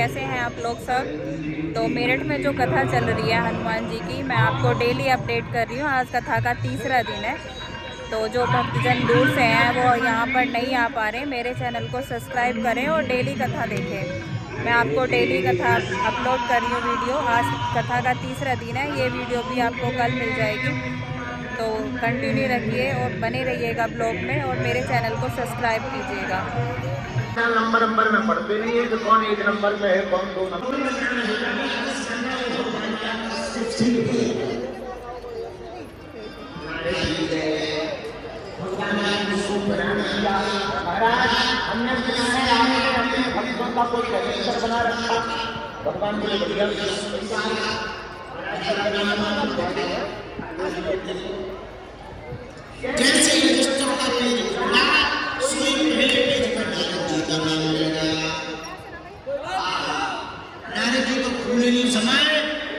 कैसे हैं आप लोग सब। तो मेरठ में जो कथा चल रही है हनुमान जी की, मैं आपको डेली अपडेट कर रही हूँ। आज कथा का तीसरा दिन है। तो जो भक्तजन दूर से हैं वो यहाँ पर नहीं आ पा रहे, मेरे चैनल को सब्सक्राइब करें और डेली कथा देखें। मैं आपको डेली कथा अपलोड कर रही हूँ वीडियो। आज कथा का तीसरा दिन है, ये वीडियो भी आपको कल मिल जाएगी। तो कंटिन्यू रखिए और बने रहिएगा ब्लॉग में, और मेरे चैनल को सब्सक्राइब कीजिएगा। नंबर में पढ़ते नहीं है कि कौन एक नंबर में है कौन दो नंबर। महाराज हमने अपने भक्तों का कोई रजिस्टर बना रखा, भगवान के लिए बढ़िया जैसे रजिस्टर का पेज खुला, सोई पहले पेज पर नारद जी का नाम मिल गया। नारद जी को फूले नहीं समाये,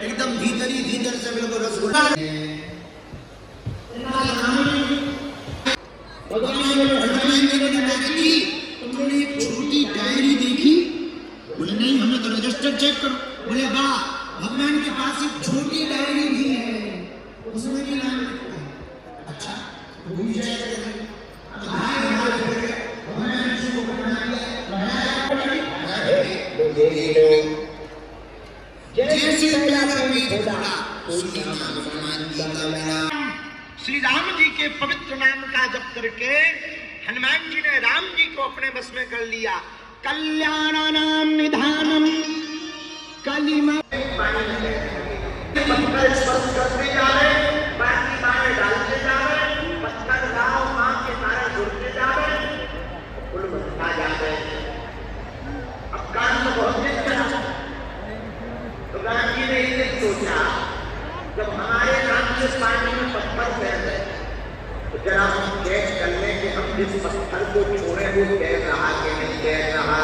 एकदम भीतर से बिल्कुल रसगुल्ला। भगवान हनुमान जी ने नारद जी, तुमने एक छोटी डायरी देखी? बोले नहीं, हमें तो रजिस्टर चेक करो। बोले वाह, भगवान के पास एक छोटी डायरी भी है, उसमें भी नाम लिखा है। अच्छा, श्री राम जी के पवित्र नाम का जप करके हनुमान जी ने राम जी को अपने बस में कर लिया। कल्याण नाम निधानम कलिमा पत्थर स्पर्श करते जा रहे, बाकी मारे डालते जा रहे, पत्थर गाँव माँ के तारे जुड़ते जा रहे, फूल बनता जा रहे। अब कान में बहुत तो राम जी ने ये सोचा, जब हमारे नाम से पानी में पत्थर फैल रहे तो जरा हम चेक कर लें कि हम जिस पत्थर को छोड़े वो कह रहा कि नहीं कह रहा।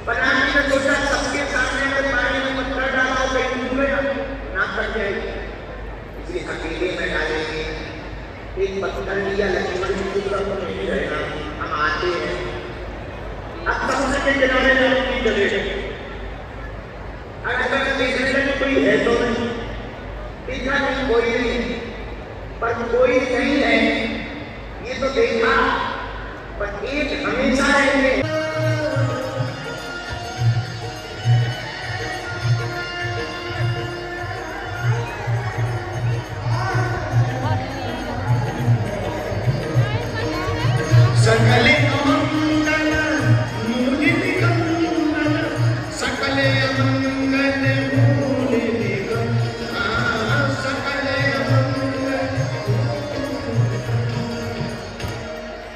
राम जी ने सोचा सबके सामने में पानी में पत्थर डाला कहीं डूब गया ना फट जाएगी, इसलिए अकेले में डालेंगे। एक पत्थर लिया, लक्ष्मण जी को तो नहीं रहना, हम आते हैं। अब समुद्र के किनारे जाने की जगह अगर देखने में कोई है तो नहीं, देखा नहीं कोई नहीं, पर कोई नहीं है ये तो देखा, पर एक हमेशा रहेंगे। सकले अमंगल मूल निगम, सकले अमंगल मूल निगम, सकले अमंगल।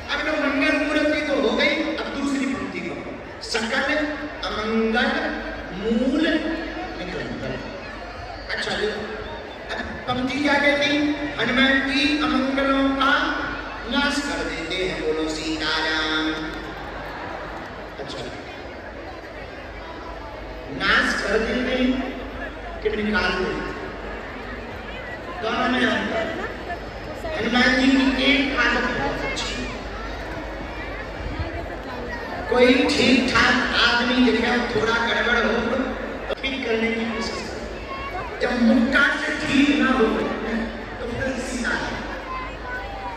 अब तो मंगल मूर्ति तो हो गई, अब दूसरी पंक्ति को सकल अमंगल मूल निगम। अच्छा लो, अब पंक्ति क्या कहती? हनुमान जी अमंगलों का नाश कर देते हैं, बोलो सीताराम। अच्छा, नाश कर देते कि निकाल देते, दोनों में अंतर। हनुमान जी की एक आदत बहुत अच्छी, कोई ठीक ठाक आदमी दिखे थोड़ा गड़बड़ हो तो ठीक करने की कोशिश करे, जब मुक्का से ठीक ना हो तो फिर सीधा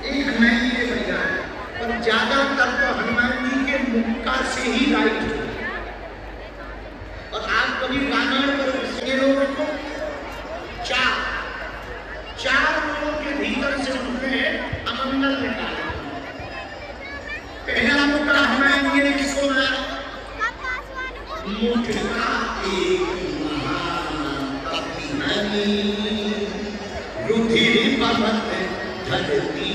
एक हनुमान जी के परिवार, पर ज्यादातर तो हनुमान जी के मुक्का से ही राइट हो। और आप कभी रामायण पर लोगों को चार लोगों के भीतर से उन्होंने अमंगल निकाला। पहला मुक्का हनुमान जी ने किसको मारा? मुठका एक महान रुधिर पवत धरती।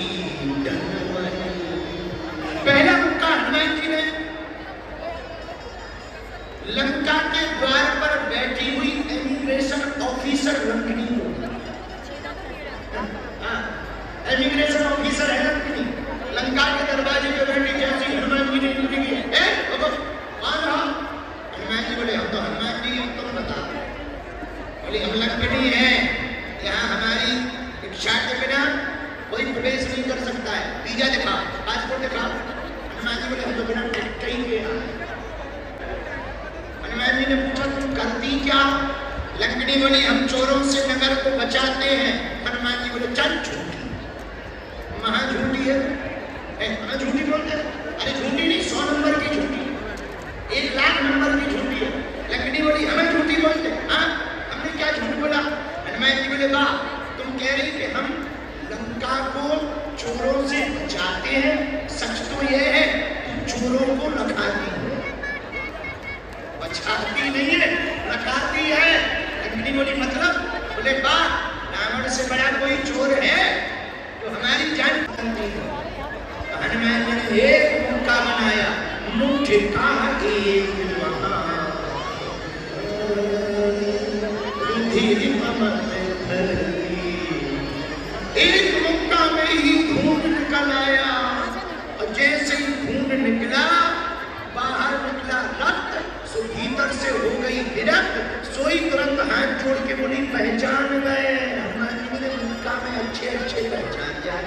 पहला मुक्का हनुमान जी ने लंका के द्वार पर बैठी हुई इमिग्रेशन ऑफिसर लंकनी को, इमिग्रेशन ऑफिसर है लंकनी, लंका के दरवाजे पे बैठी जैसी हनुमान जी ने ड्यूटी की, कौन रहा? हनुमान जी बोले हम तो हनुमान जी, तुम बता। बोले हम लंकनी है, यहाँ हमारी इच्छा के बिना कोई प्रवेश नहीं कर सकता है, वीजा दिखाओ, पासपोर्ट दिखाओ। हनुमान जी बोले हम तो बिना टिकट ही के जी ने पूछा तुम करती क्या? लंगड़ी बोली हम चोरों से नगर को बचाते हैं। हनुमान जी बोले चल झूठी, महा झूठी है, हमें झूठी बोलते हैं। अरे झूठी नहीं, 100 नंबर की झूठी, 1 लाख नंबर की झूठी है। लंगड़ी बोली हमें झूठी बोलते, हाँ हमने क्या झूठ बोला? हनुमान जी बोले वाह, तुम कह रही कि हम लंका को चोरों से बचाते हैं, सच तो यह है तुम चोरों को रखाती हो, बचाती नहीं है, रखाती है। लंगड़ी बोली मतलब? बोले वाह, रावण से बड़ा कोई चोर है तो हमारी जान नहीं है। हनुमान जी ने एक मौका बनाया, मुठ का एक एक मौका में ही खून निकल आया, और जैसे ही खून निकला, बाहर निकला रक्त, सो भीतर से हो गई विरक्त, सोई तुरंत हाथ जोड़ के बोली पहचान गए। हनुमान जी बोले मौका में अच्छे अच्छे पहचान जाए,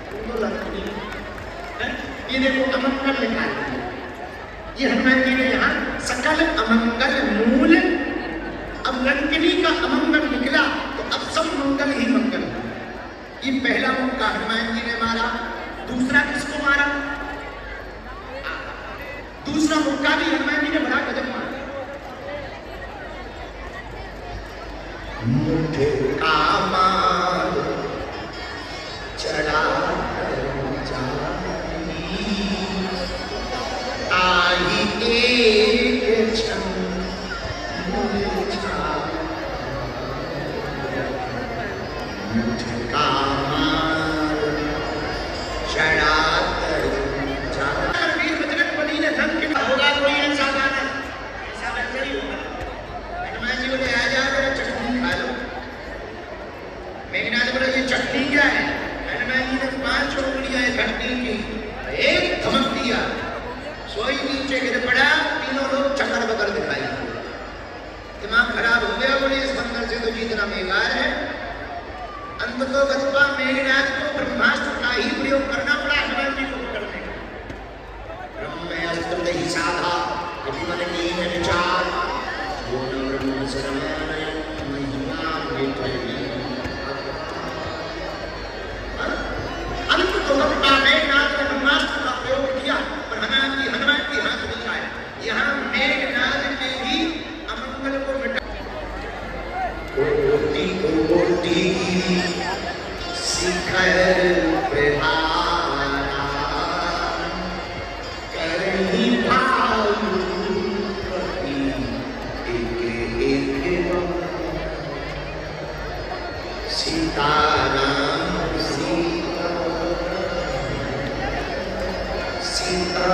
तो लंकनी ये देखो अमंगल निकाल दिया। ये हनुमान जी ने यहाँ सकल अमंगल मूल, अब लंकनी का अमंगल निकला तो अब सब मंगल ही मंगल। ये पहला मुक्का हनुमान जी ने मारा। दूसरा किसको मारा? दूसरा मुक्का भी हनुमान जी ने बड़ा गजब मारा। मुझे कामाल चढ़ा आई एक क्षण मुझे कामाल चढ़ा वीर बजरंग बली ने धन के होगा कोई ऐसा गाना, ऐसा बच्चा ही होगा। हनुमान जी बोले आ जा जरा चटनी खा लो। मेघनाथ बोले ये चटनी क्या है? हनुमान जी ने 5 उंगलियां इकट्ठी की, एक धमक दिया, सोई नीचे गिर पड़ा, तीनों लोग चक्कर बकर दिखाई। दिमाग खराब हो गया, बोले इस बंदर से तो जीतना बेकार है। अंत तो गत्वा मेघनाथ को ब्रह्मास्त्र का ही प्रयोग करना पड़ा हनुमान जी को पकड़ने का। ब्रह्मास्त्र ही साधा अभिमन नीन विचार, वो न ब्रह्म शरमानय महिमा भेटहि। अंत तो गत्वा मेघनाथ ने ब्रह्मास्त्र का प्रयोग किया, पर हनुमान जी हाथ नहीं आए। यहाँ मेघनाथ ने भी अमंगल को मिटा। कोटि कोटि शिखर प्रहारा, करही भालू पति एक एक सीताराम सीता सीता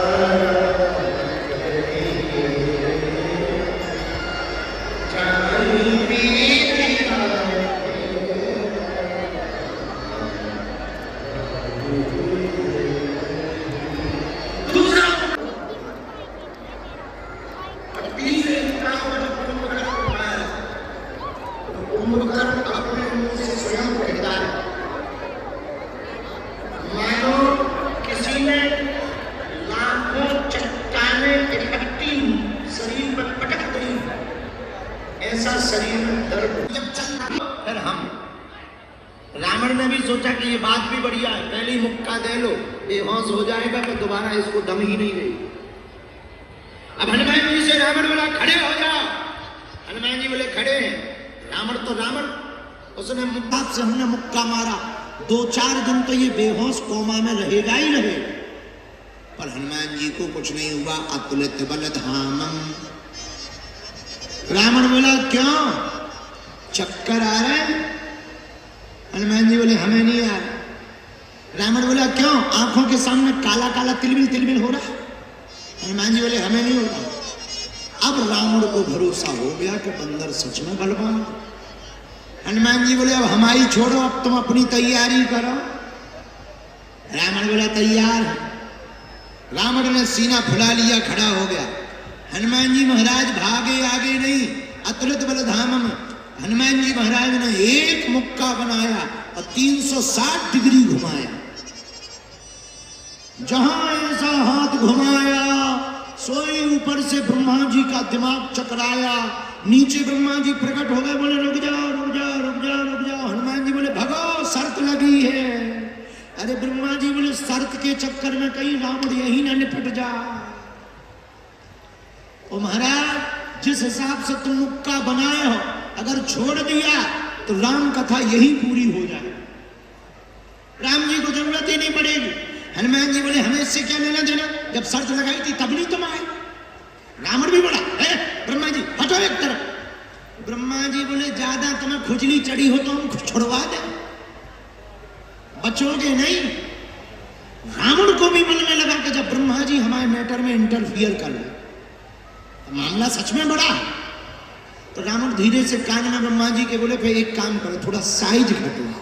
रावण ने भी सोचा कि ये बात भी बढ़िया है, पहली मुक्का दे लो, बेहोश हो जाएगा तो दोबारा इसको दम ही नहीं देगी। अब हनुमान जी से रावण बोला खड़े हो जाओ। हनुमान जी बोले खड़े हैं। रावण तो रावण, उसने मुक्का से हमने मुक्का मारा, 2-4 दिन तो ये बेहोश कोमा में रहेगा ही रहेगा। पर हनुमान जी को कुछ नहीं हुआ। अतुलित बलधामम। रावण बोला क्यों, चक्कर आ रहे हैं? हनुमान जी बोले हमें नहीं आ रहा। रावण बोला क्यों, आंखों के सामने काला काला तिलबिल तिलबिल हो रहा? हनुमान जी बोले हमें नहीं हो रहा। अब रावण को भरोसा हो गया कि बंदर सच में बलवान। हनुमान जी बोले अब हमारी छोड़ो, अब तुम अपनी तैयारी करो। रावण बोला तैयार है। रावण ने सीना फुला लिया, खड़ा हो गया। हनुमान जी महाराज भागे आगे नहीं, अतुलित बलधाम में हनुमान जी महाराज ने एक मुक्का बनाया और 360 डिग्री घुमाया। जहां ऐसा हाथ घुमाया सोई ऊपर से ब्रह्मा जी का दिमाग चकराया, नीचे ब्रह्मा जी प्रकट हो गए, बोले रुक जाओ रुक जाओ रुक जाओ रुक जाओ। हनुमान जी बोले भगो शर्त लगी है। अरे ब्रह्मा जी बोले शर्त के चक्कर में कहीं रावण यही ना निपट जा। ओ महाराज जिस हिसाब से तुम मुक्का बनाए हो, अगर छोड़ दिया तो राम कथा यही पूरी हो जाए, राम जी को जरूरत ही नहीं पड़ेगी। हनुमान जी बोले हमें इससे क्या लेना देना, जब शर्त लगाई थी तब नहीं तुम आए। रावण भी बोला है ब्रह्मा जी हटो एक तरफ। ब्रह्मा जी बोले ज्यादा तुम्हें खुजली चढ़ी हो तो हम छुड़वा दे, बचोगे नहीं। रावण को भी मन में लगा कि जब ब्रह्मा जी हमारे मैटर में इंटरफियर कर ले तो मामला सच में बड़ा है। तो रावण धीरे से कान में ब्रह्मा जी के बोले फिर एक काम करो, थोड़ा साइज घटवा।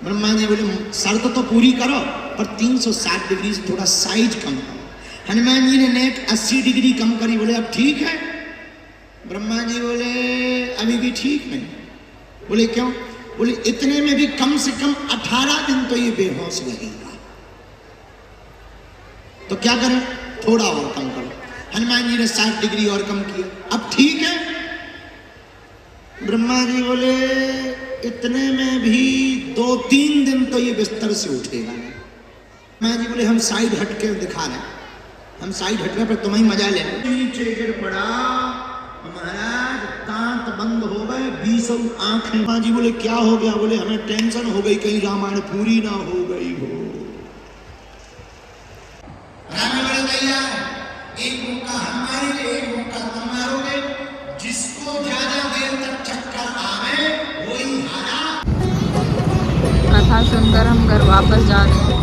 ब्रह्मा जी बोले शर्त तो पूरी करो पर 360 डिग्री से थोड़ा साइज कम करो। हनुमान जी ने नेक 80 डिग्री कम करी, बोले अब ठीक है। ब्रह्मा जी बोले अभी भी ठीक नहीं। बोले क्यों? बोले इतने में भी कम से कम 18 दिन तो ये बेहोश रहेगा, तो क्या करें, थोड़ा और कम करो। हनुमान जी ने 60 डिग्री और कम किया, अब ठीक है। ब्रह्मा जी बोले इतने में भी 2-3 दिन तो ये बिस्तर से उठेगा नहीं। ब्रह्मा जी बोले हम साइड हट के दिखा रहे हैं, हम साइड हट रहे पर तुम्हें मजा ले। नीचे गिर पड़ा महाराज, दांत बंद हो गए, 20 आंखें। ब्रह्मा जी बोले क्या हो गया? बोले हमें टेंशन हो गई कहीं रामायण पूरी ना हो गई हो। रामायण तैयार, एक मुक्का हमारे लिए, एक मुक्का तुम मारोगे, जिसको ज्यादा देर तक चक्कर आवे वही हारा। कथा सुनकर हम घर वापस जा रहे हैं।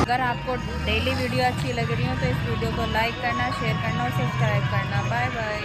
अगर आपको डेली वीडियो अच्छी लग रही हो तो इस वीडियो को लाइक करना, शेयर करना और सब्सक्राइब करना। Bye bye.